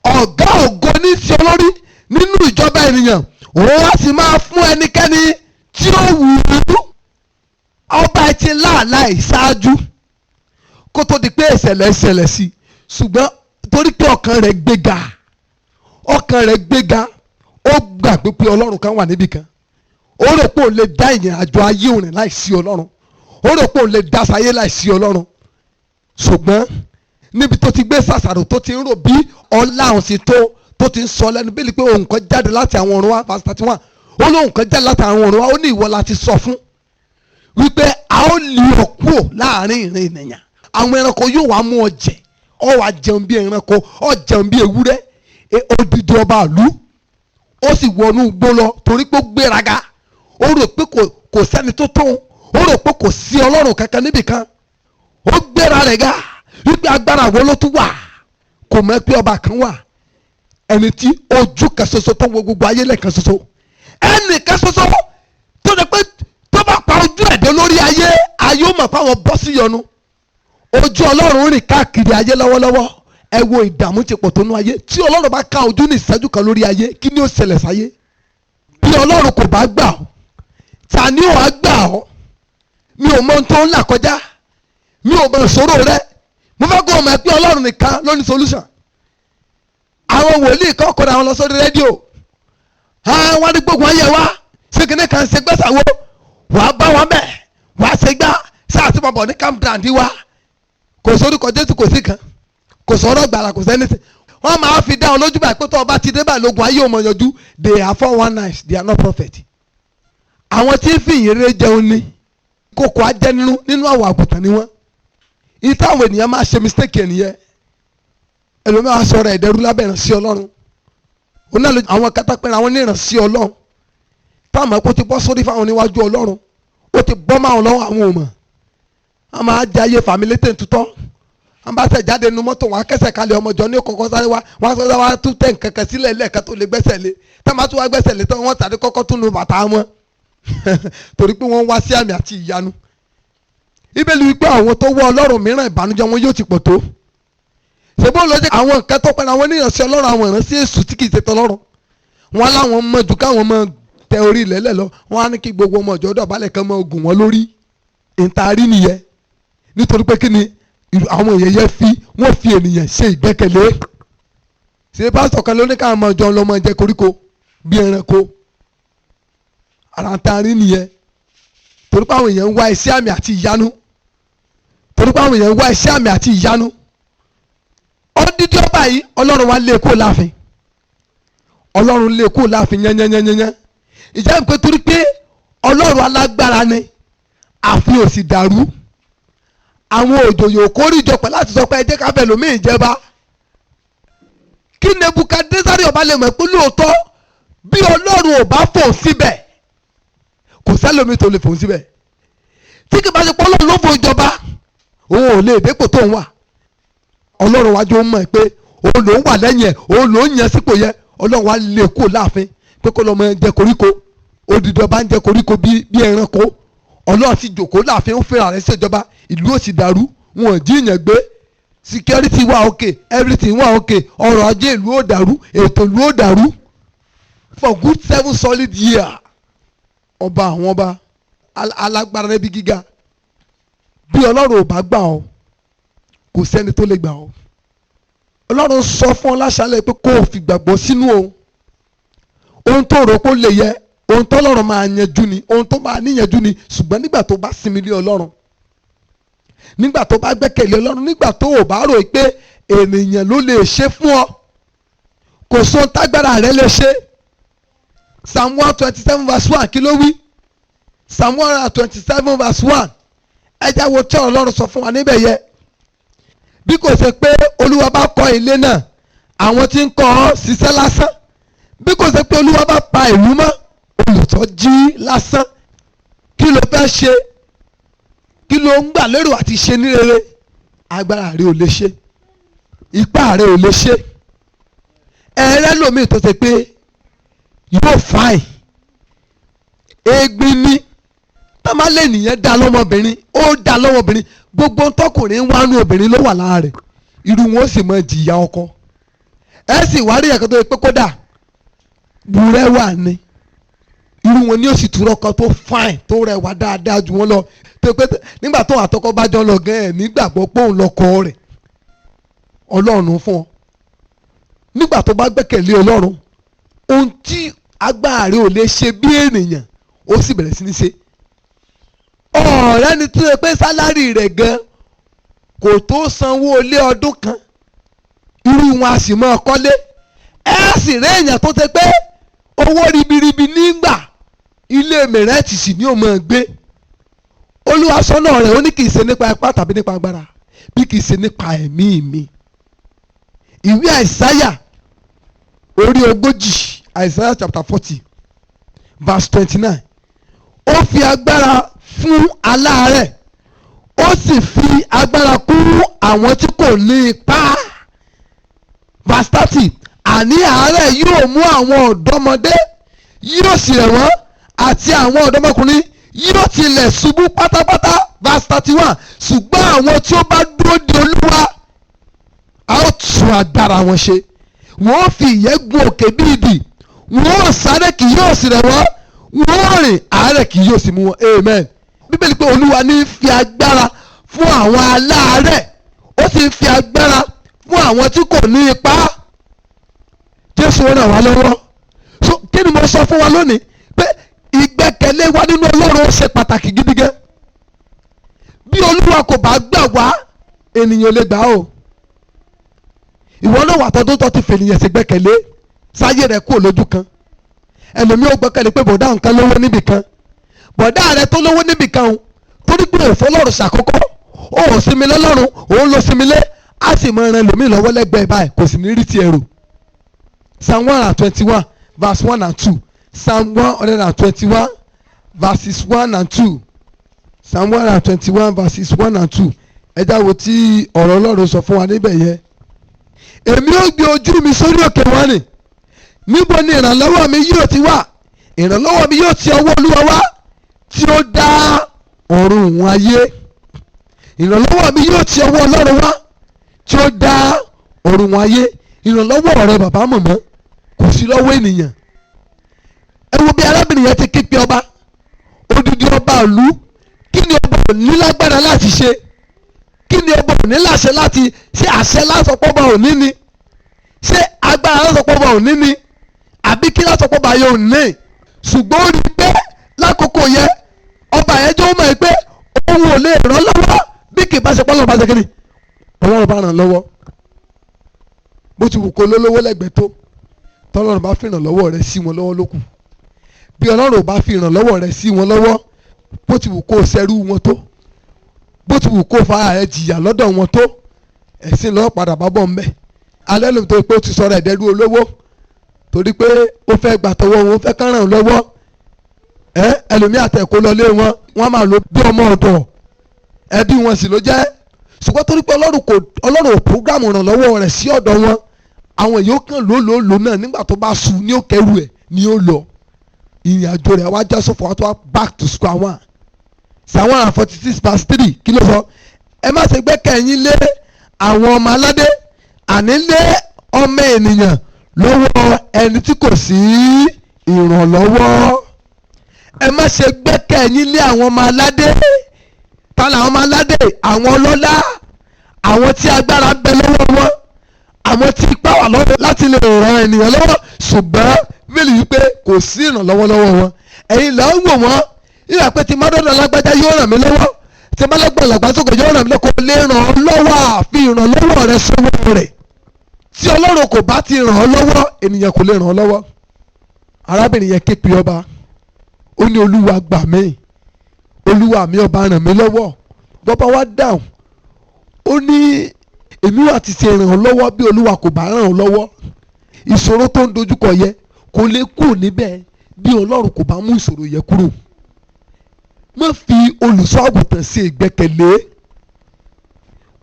ọ̀gá ògo ní sí olórí nínú ìjọba ènìyàn, òun á sì máa fún ẹnikẹ́ni tí ó wù ú. Ọba ti láàlá ìṣáájú kó tó di pé ìṣẹ̀lẹ̀ ṣẹlẹ̀ sí, ṣùgbọ́n torí pé ọkàn rẹ̀ gbéga, ó gbàgbé pé Ọlọ́run kan wà níbì kan. Ó rò pé òun lè dá ìrìn àjò ayé òun láìsí Ọlọ́run. Ó rò pé òun lè dá sáyé láìsí Ọlọ́run. Ṣùgbọ́n níbi tó ti gbé sàṣàrò tó ti ń rò bí ọlá òun sì tó ti ń sọ lẹ́nu bí pé òun kan jáde láti àwọn ọ̀run wá, verse 31. Ó lóun kan jáde láti àwọn ọ̀run wá, ó ní ìwọ la ti sọ fún wípé a ó lé ọ kúrò láàrin ìran ènìyàn. Àwọn ẹranko yóò wá mú ọ jẹ, ọ wá jẹun bí ẹranko, ọ jẹun bí ewúrẹ́. Odidi ọba ìlú ó sì wọnú igbó lọ torí pé ó gbéraga. Ó rò pé kò sẹ́ni tó tóun, ó rò pé kò sí Ọlọ́run kankan níbì kan. Ó gbéra rẹ̀ ga wípé agbára wo ló tún wà. Kò mọ̀ pé ọba kan wà, ẹni tí ojú kan ṣoṣo tó wo gbogbo ayé lẹ́ẹ̀kan ṣoṣo, ẹnì kan ṣoṣo tó jẹ́ pé tó bá pa ojú ẹ̀dọ́ lórí ayé ó mọ̀ fáwọn bọ́ sí yọnu. Ojú Ọlọ́run rìn káàkiri ayé lọ́wọ́lọ́wọ́. Ẹ wo ìdààmú ti pọ̀ tó nú ayé. Tí Ọlọ́run bá ká ojú ní ìṣẹ́jú kan lórí ayé, kí ni ó ṣẹlẹ̀ sáyé? Bí Ọlọ́run kò bá gbà ọ́, ta ni ó wá gbà ọ́? Mi ò mọ ohun tó ń là kọjá, mi ò mọ ìṣòro rẹ. Mo fẹ́ kó o mọ̀ pé Ọlọ́run nìkan ló ní solution. Àwọn wòlíì kan kọ́ra wọn lọ sórí rédíò, wọ́n ní gbogbo ayé wa ṣé kíní kan ṣe gbẹ́sàwó wàá bá wọn bẹ́ẹ̀ wàá ṣe gbá sáà tí mo bọ̀ ní campground wa kò sórúkọ Jésù kò sí kan kò sọ̀rọ̀ gbàrà kò sẹ́ni sí wọ́n máa fi dá wọn lójú báyìí pé tó ọba ti dé báyìí lógun ayé ò mọ̀ yanjú they are 419 they are not prophet. àwọn tí ń fi ìyèrè jẹun ní kókó ajẹ́ nínú àwọ̀ àgùntàn ni wọ́n ìtàwọn ènìyàn máa ṣe mistake ènìyàn ẹlòmíràn sọ̀rọ̀ ẹ̀dẹ́rú lábẹ́ ìrànṣẹ́ Ọlọ́run onáàlú àwọn kátàpẹ́rẹ́ àwọn onírànṣẹ́ Ọlọ́run táwọn ẹ̀kọ́ ti bọ́ sórí fáwọn níwájú Ọlọ́run ó ti bọ́ máwọn lọ́wọ́ àwọn òmò a máa jẹ ayé fàmílétè tutọ́ a bá tẹ̀ jáde nu mọ́tò wọn akẹ́sẹ̀ kalẹ̀ ọmọjọ́ ní kọ́kọ́ sáré wá wọn sáré wá tún tẹ̀ nkankan sílẹ̀ lẹ́ẹ̀kan tó lè gbẹ́sẹ̀ lé tá a máa tún wá gbẹ́sẹ̀ lé tán wọ́n tàbí kọ́kọ́ tún nu bàtà wọn torí pé wọ́n wá sí àmì àti ìyanu Bíbélì wípé àwọn tó wọ́ Ọlọ́run mìíràn ìbànújẹ́ wọn yóò ti pọ̀ tó ṣèbó ló jẹ́ àwọn nǹkan tó pẹ́ra àwọn oníyànṣẹ́ Ọlọ́run àwọn ìránṣẹ́ èṣù tí kì í ṣe tọ́lọ́run wọn láwọn mọ̀ jù káwọn mọ̀ tẹ orí ilẹ̀ lẹ̀ lọ wọn á ní kí gbogbo ọmọ ìjọ dọ̀bálẹ̀ kan mọ̀ gùn wọn lórí ìtaari nìyẹn nítorí pé kí ni àwọn èèyàn yẹn wọ́n fi ènìyàn ṣe ìgbẹ́kẹ̀lé ṣe pásítọ̀ kan ló ní káwọn ọmọ ìjọ lọ́mọ jẹ koríko bí ẹranko ara ìtaari nìyẹn torí pé àwọn èèyàn ń wá iṣẹ́ àmì àti ìyanu torí pé àwọn èèyàn ń wá iṣẹ́ àmì àti ìyanu ọdídí ọba yìí Ọlọ́run wa lé kó láàfin Ọlọ́run lé kó láàfin yẹnyẹnyẹnyẹn ìjà ń pẹ́ torí pé Ọlọ́run alágbára ni àfin ò sì dàrú àwọn òjòyè òkórìjọpọ̀ láti sọ pé ẹ jẹ́ ká bẹ̀ lómi ìjẹba kí Nebukadnezari ọba lè mọ̀ pé lóòótọ́ bí Ọlọ́run ò bá fò síbẹ̀ kò sẹ́lómi tó lè fò síbẹ̀ tí kì bá ṣe pé Ọlọ́run ló fò ìjọba òun ò lè dépò tó ń wà Ọlọ́run wájú ó mọ̀ pé òun ló ń wà lẹ́yìn ẹ̀ òun ló ń yàn sípò yẹn Ọlọ́run wá lè kó láàfin pé kó lọ́mọ jẹ koríko odidi ọba ń jẹ koríko bí ẹranko Ọlọ́run sì jòkó láàfin ó fẹ́ràn rẹ̀ ṣèjọba ìlú ò sì dàrú wọn ò jíyàn gbé security wà okay everything wà okay ọrọ̀ ajé ìlú ò dàrú ètò ìlú ò dàrú for good 7 solid years ọba àwọn ọba alágbára níbi gíga bí Ọlọ́run ò bá gbà ọ́ kò sẹ́ni tó lè gbà ọ́ Ọlọ́run sọ fún ọ láṣálẹ̀ pé kó o fi gbàgbọ́ sínú ohun tó rò kó lè yẹ ohun tó Ọlọ́run máa yanjú ni ohun tó máa níyanjú ni ṣùgbọ́n nígbà tó bá sinmi lé Ọlọ́run nígbà tó bá gbẹ́kẹ̀lé Ọlọ́run nígbà tó o bá rò pé ènìyàn ló lè ṣe fún ọ kò sọ tágbára rẹ lè ṣe Psalm 127 verse 1 kí ló wí Psalm 127 verse 1 ẹ já wo tí Ọlọ́run sọ fún wa níbẹ̀ yẹ bí kò ṣe pé Olúwa bá kọ́ ilé náà àwọn tí ń kọ́ ọ ṣiṣẹ́ lásán bí kò ṣe pé Olúwa bá pa ìlú mọ́ olùtọ́ jí lásán kí ló fẹ́ ṣe kí ló ń gbà lérò àti ṣe ní rere agbára rẹ ò lè ṣe ipá rẹ ò lè ṣe ẹrẹ lómi tó ṣe pé yóò fàì egbin ní tọ́málẹ̀ nìyẹn dá lọ́mọbìnrin ó dá lọ́mọbìnrin gbogbo tọkùnrin wánú obìnrin ló wà lára rẹ̀ irú wọn ó sì mọ jìyà ọkọ ẹ sì wá rí ẹ̀kọ́ tó yẹ pé kódà búrẹ́wà ni irú wọn ni ó sì túrọ̀ kan tó fine tó rẹwà dáadáa jù wọ́n lọ tó pé nígbà tó àtọkọ bá jọ lọ gan ẹ̀ nígbàgbọ́ pé òun lọkọ rẹ̀ Ọlọ́run fún ọ nígbà tó bá gbẹ́kẹ̀lé Ọlọ́run ohun tí agbára rẹ̀ ò lè ṣe bí ènìyàn ó sì bẹ̀rẹ̀ sí ní ṣe ọ̀rẹ́ ni tó yẹ pé sálárì rẹ̀ gan kò tó sanwó ilé ọdún kan irú wọn a sì mọ ọkọ́lé ẹ sì rí èèyàn tó ṣe pé owó ribiribi nígbà ilé mẹrẹẹtì sì ni ó máa gbé Olúwa sọ́nà rẹ̀ ó ní kì í ṣe nípa ipá tàbí nípa agbára bí kì í ṣe nípa ẹ̀mí mi ìwé Àìsáyà orí 40 Àìsáyà chapter 40 verse 29 ó fi agbára fún aláàárẹ̀ ó sì fi agbára kún àwọn tí kò ní ipá verse 30 àní àárẹ̀ yóò mú àwọn ọ̀dọ́mọdé yóò sì rẹ̀ wọ́n àti àwọn ọ̀dọ́mọkùnrin yóò tilẹ̀ ṣubú pátápátá verse 31 ṣùgbọ́n àwọn tí ó bá dúró de Olúwa a ó tún agbára wọn ṣe wọ́n fi ìyẹ́ gun òkè bí idì wọ́n sáré kì yóò sì rẹ̀ wọ́n wọ́n rìn àárẹ̀ kì yóò sì mú wọn amen. Bíbélì pé Olúwa ní fi agbára fún àwọn aláàárẹ̀ ó sì fi agbára fún àwọn tí kò ní ipá Jésù ràn wá lọ́wọ́ so kí ni mo sọ fún wa lónìí pé ìgbẹ́kẹ̀lé wa nínú Ọlọ́run ó ṣe pàtàkì gidi gan. Bí Olúwa kò bá gbà wá ènìyàn lè gbà o. Ìwọ náà wà tọdún tó ti fènìyàn sí gbẹ́kẹ̀lé sáyé rẹ̀ kúrò lójú kan. Ẹlòmíì ó gbẹ́kẹ̀lé pé bọ̀dá nǹkan lówó níbì kan, bọ̀dá rẹ̀ tó lówó níbì kan torí pé òfò Ọlọ́run ṣàkọ́kọ́ ó ò sinmi lọ́lọ́run òun ló sinmi lé á sì mọ ẹran ẹlòmíì lọ́wọ́ lẹ́gbẹ̀ẹ́ báyìí kò sì ní rí ti ẹrù. Psalm 121 verse 1 and 2. Psalm 121 verses 1 and 2. Psalm 121 verses 1 and 2. Ẹ jáwọ́ tí ọ̀rọ̀ Ọlọ́run sọ fún wa níbẹ̀ yẹn. Èmi ó gbé ojú mi sórí òkè wọn ni, níbo ni ìrànlọ́wọ́ mi yóò ti wá? Ìrànlọ́wọ́ mi yóò ti ọwọ́ Olúwa wá tí ó dá ọ̀run òun ayé. Ìrànlọ́wọ́ mi yóò ti ọwọ́ Ọlọ́run wá tí ó dá ọ̀run òun ayé. Ìrànlọ́wọ́ rẹ bàbá màmá kò sí lọ́wọ́ ènìyàn. Ẹ wo bí arábìnrin yẹn ti ké pe ọba, odidi ọba ìlú. Kí ni ọba ò ní lágbára láti ṣe? Kí ni ọba ò ní láṣẹ láti ṣe? Àṣẹ lásọpọ̀ ọba ò ní ni? Ṣé agbára lásọpọ̀ ọba ò ní ni? Àbí kí lásọpọ̀ ọba yóò ní? Ṣùgbọ́n ó rí i pé lákòókò yẹn ọba yẹn jẹ́ ó mọ̀ pé òun ò lè ràn lọ́wọ́ bí kì í bá ṣe pọ́ lọ́wọ́ bá ṣe kí ni? Ọlọ́run bá ràn lọ́wọ́. Bó ti wù kó lólówó lẹ́gbẹ̀ẹ́ tó, tọ́lọ́run bá fi ìrànlọ́wọ́ rẹ̀ sí wọn lọ́wọ́ lókù. Bí Ọlọ́run ò bá fi ìrànlọ́wọ́ rẹ̀ sí wọn lọ́wọ́, bó ti wù kó ṣẹrú wọn tó, bó ti wù kó fara rẹ̀ jìyà lọ́dọ̀ wọn tó, ẹ̀sìn lọ́wọ́ padà bá bọ̀ mbẹ́. Alẹ́ lóun tó pé ó ti sọ̀rọ̀ ẹ̀dẹ́rú olówó torí pé ó fẹ́ gbà tọwọ́ wọn, ó fẹ́ kán ràn lọ́wọ́. Ẹlòmíì àtẹ̀kọ́ lọlé wọn, wọ́n máa lo bí ọmọ ọ̀dọ̀ ẹbí wọn sì ló jẹ́. Ṣùgbọ́n torí pé Ọlọ́run ò prógámù ìrànlọ́wọ́ rẹ̀ sí ọ̀dọ̀ wọn, àwọn yóò kàn lólòólò náà nígbà tó bá sùn ní òkèrú ẹ̀ ni ó lọ. Ìrìn àjò rẹ̀ wá já sófò wá tó wá back to square one. Psalm 146 verse 3 kí ló sọ? Ẹ má ṣe gbẹ́kẹ̀yìn lé àwọn ọmọ aládé, àní lé ọmọ ènìyàn lọ́wọ́ ẹni tí kò sí ìrànlọ́wọ́. Ẹ má ṣe gbẹ́kẹ̀yìn lé àwọn ọmọ aládé. Ta làwọn ọmọ aládé? Àwọn ọlọ́lá, àwọn tí agbára bẹ lọ́wọ́ wọn, àwọn tí ipá wà lọ́wọ́ láti lè ràn ènìyàn lọ́wọ́, ṣùgbọ́n bíbélì wípé kò sí ìrànlọ́wọ́ lọ́wọ́ wọn. Ẹ̀yin là ń wò wọ́n ìyá pé tí mádọ́dọ̀ lágbájá yóò ràn mí lọ́wọ́, tí mádọ́dọ̀ làgbàsókè yóò ràn mí lọ́wọ́, kò lè ràn ọ́ lọ́wọ́ àfi ìrànlọ́wọ́ rẹ sọ́wọ́ rẹ̀. Tí Ọlọ́run kò bá ti ràn ọ́ lọ́wọ́, ènìyàn kò lè ràn ọ́ lọ́wọ́. Arábìnrin yẹn ké pe ọba, ó ní Olúwa gbà mí, Olúwa mi ọba ràn mí lọ́wọ́. Bọ́ba wá dáhùn, ó ní èmi wà ti ṣe ràn ọ́ lọ́wọ́ bí Olúwa kò bá ràn ọ́ lọ́wọ́. Ìṣòro tó ń dojúkọ yẹ kò lè kúrò níbẹ̀ bí Ọlọ́run kò bá mú ìṣòro yẹ kúrò. Má fi olùṣọ́ àgùntàn ṣe ìgbẹ́kẹ̀lé.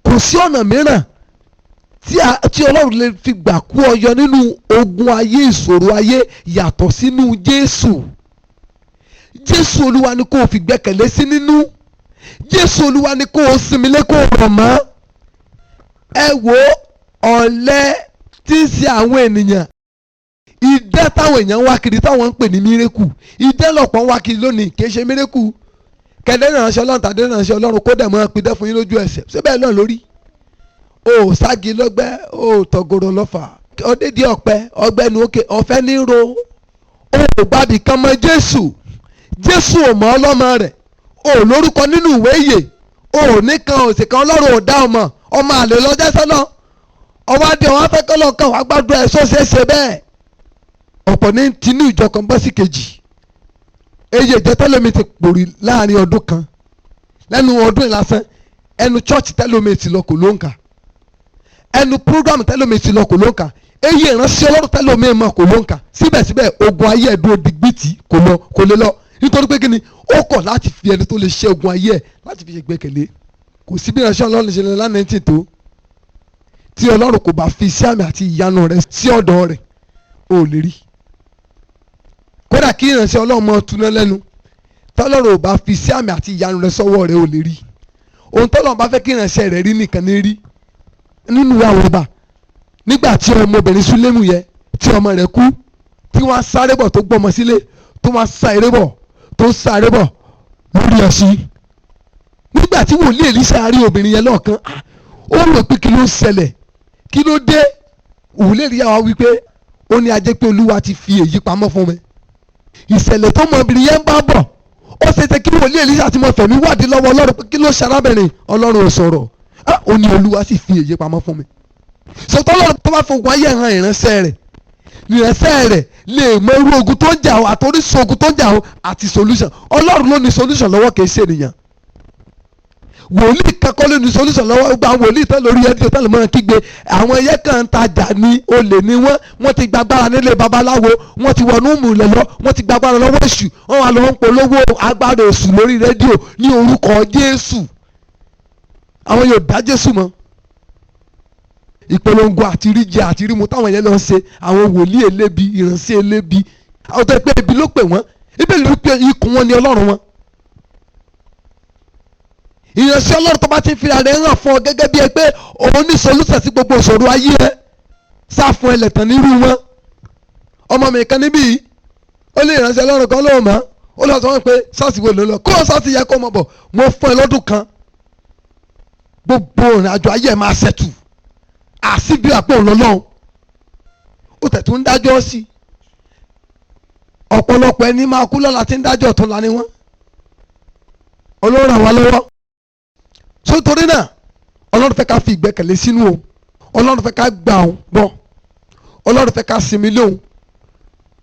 Kò sí ọ̀nà mìíràn tí Ọlọ́run lè fi gbà kú ọ yọ nínú ogun ayé, ìṣòro ayé yàtọ̀ sínú Jésù. Jésù Olúwa ni kó o fi gbẹ́kẹ̀lé sí nínú. Jésù Olúwa ni kó o sinmi lé, kó o rọ̀ mọ́. Ẹ wo ọ̀lẹ tí ń ṣe àwọn ènìyàn. Idẹ́ táwọn èèyàn wá kiri táwọn ń pè ní mírèkù. Idẹ́ lọ̀pọ̀ ń wá kiri lónìí kì í ṣe mírèkù. Kẹ̀dẹ́ ìránṣẹ́ Ọlọ́run tàdé ìránṣẹ́ Ọlọ́run kó dẹ̀ mọ́ pidẹ́ fún yín lójú ẹsẹ̀. Ṣé bẹ́ẹ̀ náà lórí? O ò ságì lọ́gbẹ́, o ò tọ̀gọ̀rọ̀ lọ́fà. Ọdẹ́dí ọ̀pẹ, ọgbẹ́nu òkè, ọ̀fẹ́ ní ro. O ò gbàbí kan mọ Jésù. Jésù ò mọ ọlọ́mọ rẹ̀. O ò lórúkọ nínú ìwé ìyè. O ò ní kan òsì kan Ọlọ́run ò dá ọmọ. Ọmọ àlè lọ́jọ́ sọ́nà. Ọwọ́ adé wọn fẹ́ kọ́ lọ́kàn wá gbàdúrà ẹ̀ sọ́sẹ̀ẹ́sẹ̀ bẹ́ẹ̀. Ọ̀pọ̀ ní tinú ìjọ kan bọ́ sí kejì. Eye ìjẹ́ tẹ́lómi ti pòrí láàrin ọdún kan. Lẹ́nu ọdún ìlàsán, ẹnu chọ́ọ̀chì tẹ́lómi ti lọ kò ló ń kà. Ẹnu prógámù tẹ́lómi ti lọ kò ló ń kà. Eye ìránṣẹ́ Ọlọ́run tẹ́lómi mọ̀ kò ló ń kà. Síbẹ̀síbẹ̀ ogun ayé ẹ̀dùn òdìgbìtì kò lè lọ. Nítorí pé kíni ó kọ̀ láti fi ẹni tó lè ṣe ogun ayé ẹ̀ láti fi ṣe gbẹ́kẹ̀lé. Kò sí bí ìránṣẹ́ Ọlọ́run ṣe lè lánàá ẹ̀ńtì tó. Tí Ọlọ́run kò bá fi iṣẹ́ àmì àti ìyanu rẹ̀ sí ọ̀dọ̀ rẹ̀, ó lè rí. Kódà kí ìránṣẹ́ Ọlọ́run mọ túná lẹ́nu, tọ́lọ́run ò bá fi iṣẹ́ àmì àti ìyanu rẹ̀ sọ́wọ́ rẹ̀, ó lè rí. Ohun tọ́lọ́run bá fẹ́ kí ìránṣẹ́ rẹ̀ rí nìkan ní rí. Nínú àwọn ọba, nígbà tí ọmọbìnrin Súlémù yẹ tí ọmọ rẹ̀ kú, tí wọ́n sáré bọ̀ tó gbọ́mọ sílé, tó máa sáré bọ̀ lórí ẹṣin. Nígbà tí wòlíì Èlíṣà rí obìnrin yẹn lọ́ọ̀kan, ó rò pé kí ló ń ṣẹlẹ̀, kí ló dé? Wòlíì Èlíṣà wá wí pé ó ní ajẹ́ pé Olúwa ti fi èyí pamọ́ fún mi. ìṣẹ̀lẹ̀ tó mọ obìnrin yẹn ń bá bọ̀ ó ṣe ṣe kí wòlíì Èlíṣà ti mọ fẹ̀mí wádìí lọ́wọ́ Ọlọ́run pé kí ló ṣe arábìnrin. Ọlọ́run ò sọ̀rọ̀. Ó ní Olúwa sì fi èyí pamọ́ fún mi. sọtọ́ Ọlọ́run tó bá fọwọ́ ayé hàn ìránṣẹ́ rẹ̀ lè mọ irú ogun tó ń jà o àtòrísí ogun tó ń jà o àti solution. Ọlọ́run ló ní solution lọ́wọ́, kì í ṣe ènìyàn. wòlíì kankan ló ní solution lọ́wọ́. gba wòlíì tán lórí ẹdí tán lè mọ kígbe. àwọn ẹyẹ kan ń tajà ní olè ní wọ́n ti gbàgbára nílé babaláwo, wọ́n ti wọnú ìmùlẹ̀ lọ, wọ́n ti gbàgbára lọ́wọ́ èṣù, wọ́n wà lọ́wọ́ ń polówó agbára èṣù lórí rédíò ní orúkọ Jésù. àwọn yóò dá Jésù mọ́. ìpolongo àti ríjẹ àti rímu táwọn yẹn lọ ń ṣe, àwọn wòlíì elébi, ìránṣẹ́ elébi, àwọn tó ń pè ebi ló pè wọ́n, ibẹ̀ ló pè ikùn wọn ní Ọlọ́run wọn. ìránṣẹ́ Ọlọ́run tó bá ti fi ara rẹ̀ hàn fún ọ gẹ́gẹ́ bí ẹ pé òun ní solúsẹ̀ sí gbogbo ìṣòro ayé ẹ, sá fún ẹlẹ́tàn nírú wọn. ọmọ mi kan níbí yìí ó lé ìránṣẹ́ Ọlọ́run kan lóhùn mọ́, ó lọ sọ wọn pé ṣọ́ọ̀ṣì wo ló lọ, kó ṣọ́ọ̀ṣì yẹ kó mọ̀ bọ̀, mo fún ẹ lọ́dún kan gbogbo ìrìn àjò ayé ẹ máa ṣẹ́tù àṣìbí àpò òlọ́lọ́run. ó tẹ̀ tún ń dájọ́ sí ọ̀pọ̀lọpọ̀ ẹni máa kú lọ́la tí ń dájọ́ tó la ní wọ́n. Ọlọ́run ràn wá lọ́wọ́. so torí náà Ọlọ́run fẹ́ ká fi ìgbẹ́kẹ̀lé sínú o, Ọlọ́run fẹ́ ká gbà òun gbọ́, Ọlọ́run fẹ́ ká sinmi lé òun.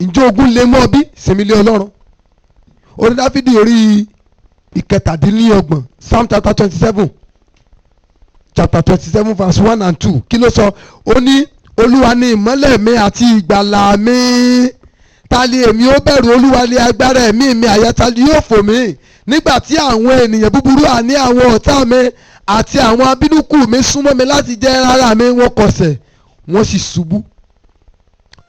ǹjẹ́ ogun lè mọ́ bí sinmi lé Ọlọ́run? orí Dáfídì orí ìkẹtàdínlọ́gbọ̀n Psalm chapter 27 verse 1 and 2 kí ló sọ? ó ní Olúwa ni ìmọ́lẹ̀ mi àti ìgbàlà mi, ta ni èmi ó bẹ̀rù? Olúwa ni agbára ẹ̀mí mi, àyà ta ni yóò fò mí? nígbà tí àwọn ènìyàn búburú àní àwọn ọ̀tá mi àti àwọn abínúkù mi súnmọ́ mi láti jẹ ara mi, wọ́n kọsẹ̀ wọ́n sì ṣubú.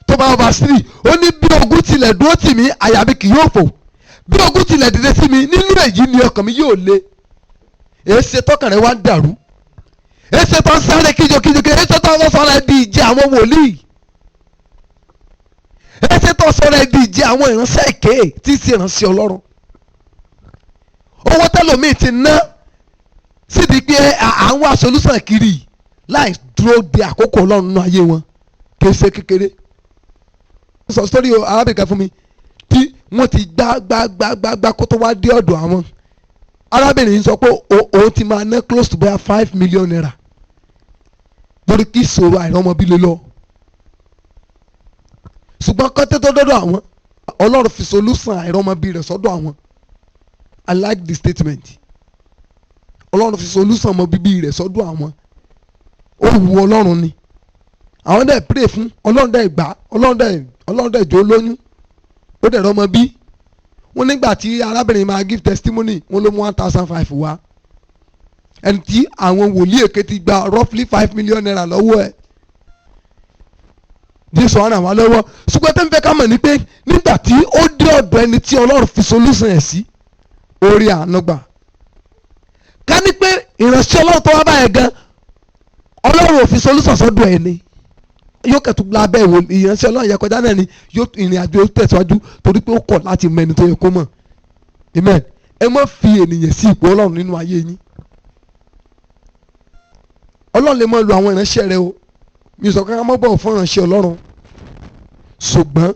tó bá verse 3 ó ní bí ogun tilẹ̀ dúró tì mí, àyà mi kì yóò fò. bí ogun tilẹ̀ dìde sí mi, nínú èyí ni ọkàn mi yóò le. èéṣe tọkàn rẹ wá ń dàrú? èéṣe tó ń sáré kíjokíjo, èéṣe tó ń sọ̀rọ̀ ẹ di ìjẹ àwọn wòlíì? èéṣe tó ń sọ̀rọ̀ ẹ di ìjẹ àwọn ìránṣẹ́ èké tí í ṣe ìránṣẹ́ Ọlọ́run? owó tẹ́lòmíì ti ná síbi pé à ń wá solúsàn kiri láì dúró de àkókò Ọlọ́run nínú ayé wọn, kì í ṣe kékeré. sọ sórí arábìnrin fún mi tí wọ́n ti gbá kó tó wá dé ọ̀dọ̀ àwọn. arábìnrin sọ pé òun ti máa ná close to bóyá 5 million naira lórí kí ìṣòro àìrọ́mọbí lè lọ. ṣùgbọ́n kọ́tẹ́ tó dọ́dọ̀ àwọn, Ọlọ́run fi solúsàn àìrọ́mọbí rẹ̀ sọ́dọ̀ àwọn. I like the statement. Ọlọ́run fi solúsàn ọmọ bíbí rẹ̀ sọ́dọ̀ àwọn. ó wu Ọlọ́run ni. àwọn dẹ̀ pray fún Ọlọ́run dẹ̀ gbà, Ọlọ́run dẹ̀ jó lóyún, ó dẹ̀ rọ́mọ bí. wọ́n nígbà tí arábìnrin máa give testimony, wọ́n ló mú 1,500 wá. ẹni tí àwọn wòlíì èké ti gba roughly 5 million naira lọ́wọ́ ẹ̀. Jésù ọ̀ràn wá lọ́wọ́. ṣùgbọ́n tẹ́ ń fẹ́ ká mọ̀ ní pé nígbà tí ó dé ọ̀dọ̀ ẹni tí Ọlọ́run fi solúsàn ẹ̀ sí, orí àánú gbà. ká ní pé ìránṣẹ́ Ọlọ́run tó wá báyẹn gan, Ọlọ́run ò fi solúsàn sọ́dọ̀ ẹ̀ ni, yóò kẹ̀tù lábẹ́ ìwò ìránṣẹ́ Ọlọ́run yẹ kọjá náà ni yóò ìrìn àjò yóò tẹ̀síwájú torí pé ó kọ̀ láti mọ ẹni tó yẹ kó mọ̀. Amen. ẹ má fi ènìyàn sí ipò Ọlọ́run nínú ayé yín. Ọlọ́run lè máa lo àwọn ìránṣẹ́ rẹ o, mi sọ ká má bọ̀ fún ìránṣẹ́ Ọlọ́run, ṣùgbọ́n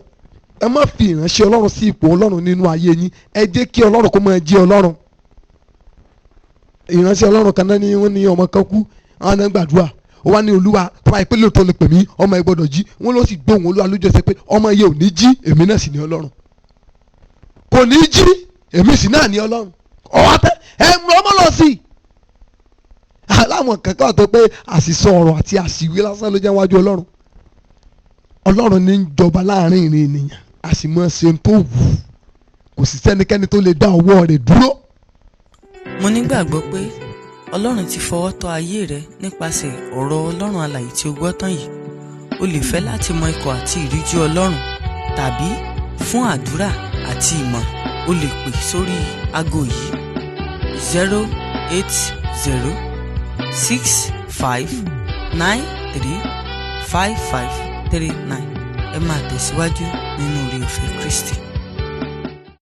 ẹ má fi ìránṣẹ́ Ọlọ́run sí ipò Ọlọ́run nínú ayé yín. ẹ jẹ́ kí Ọlọ́run kó máa jẹ́ Ọlọ́run. ìránṣẹ́ Ọlọ́run kan náà ni wọ́n ní ọmọ kan kú, àwọn náà gbàdúrà, ó wá ní Olúwa tó bá yẹ pé lóòótọ́ lè pè mí, ọmọ ẹ gbọ́dọ̀ jí. wọ́n ló sì gbóhùn Olúwa lójú ẹsẹ̀ pé ọmọ yẹ ò ní jí, èmi náà sì ní Ọlọ́run. kò ní jí, èmi sì náà ní Ọlọ́run. ọ̀wá tẹ ẹ ọmọ lọ sí i. aláwọn kankan wà tó pé àṣìṣọ ọ̀rọ̀ àti àṣìwé lásán ló jẹ́ wájú Ọlọ́run. Ọlọ́run ní ń jọba láàrin ìrìn ènìyàn, a sì mọ̀ ṣe tó wù ú, kò sì sẹ́nikẹ́ni tó lè dá ọwọ́ rẹ̀ dúró. mo nígbàgbọ́ pé Ọlọ́run ti fọwọ́ tọ́ ayé rẹ nípasẹ̀ ọ̀rọ̀ Ọlọ́run alààyè tí o gbọ́ tán yìí. o lè fẹ́ láti mọ ikọ̀ àti ìríjú Ọlọ́run, tàbí fún àdúrà àti ìmọ̀ o lè pè sórí aago yìí 08065935539. ẹ máa tẹ̀síwájú nínú oore ọ̀fẹ́ Kristi.